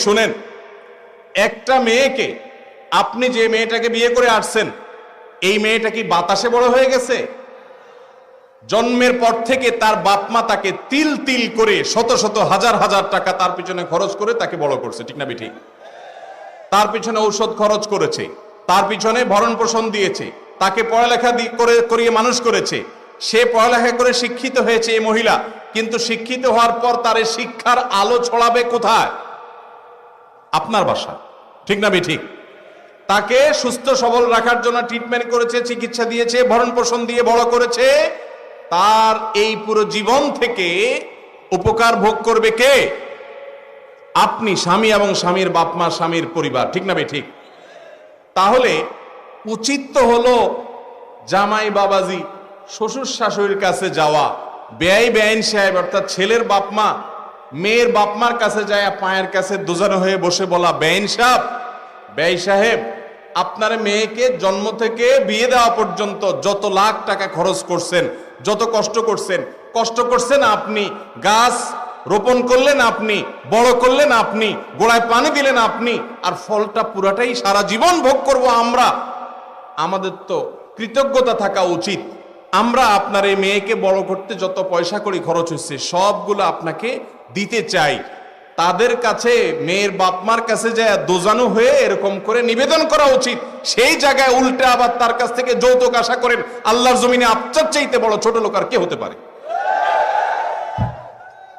শুনেন, একটা মেয়েকে, আপনি যে মেয়েটাকে বিয়ে করে আসছেন, এই মেয়েটা কি বাতাসে বড় হয়ে গেছে? জন্মের পর থেকে তার বাপ মা তাকে তিল তিল করে শত শত হাজার হাজার টাকা তার পিছনে খরচ করে তাকে বড় করছে, ঠিক না ঠিক? তার পিছনে ঔষধ খরচ করেছে, তার পিছনে ভরণ পোষণ দিয়েছে, তাকে পড়ালেখা করিয়ে মানুষ করেছে। সে পড়ালেখা করে শিক্ষিত হয়েছে এই মহিলা, কিন্তু শিক্ষিত হওয়ার পর তার শিক্ষার আলো ছড়াবে কোথায়? আপনার বাসা, ঠিক না ঠিক? তাকে সুস্থ সবল রাখার জন্য ট্রিটমেন্ট করেছে, চিকিৎসা দিয়েছে, ভরণ পোষণ দিয়ে বড় করেছে। তার এই পুরো জীবন থেকে উপকার ভোগ করবে কে? আপনি, স্বামী এবং স্বামীর বাপ মা, স্বামীর পরিবার, ঠিক না ঠিক? তাহলে উচিত তো হলো জামাই বাবাজি, শ্বশুর শাশুড়ির কাছে যাওয়া, বেআইন সাহেব অর্থাৎ ছেলের বাপ মা মেয়ের বাপ মার কাছে যায় পায়ের কাছে দোজানো হয়ে বসে বলা, বেআই সাহেব, আপনার মেয়েকে জন্ম থেকে বিয়ে দেওয়া পর্যন্ত যত লাখ টাকা খরচ করছেন, যত কষ্ট করছেন আপনি, গাছ রোপণ করলেন আপনি, বড় করলেন আপনি, গোড়ায় পানি দিলেন আপনি, আর ফলটা পুরাটাই সারা জীবন ভোগ করব আমরা। আমাদের তো কৃতজ্ঞতা থাকা উচিত। আমরা আপনার এই মেয়েকে বড় করতে যত পয়সা করি খরচ হচ্ছে, সবগুলো আপনাকে দিতে চাই। তাদের কাছে, মেয়ের বাপমার কাছে যায় দোজানো হয়ে এরকম করে নিবেদন করা উচিত। সেই জায়গায় উল্টে আবার তার কাছ থেকে যৌতুক আশা করেন, আল্লাহর জমিনে আপনার চাইতে বড় ছোট লোক আর কে হতে পারে?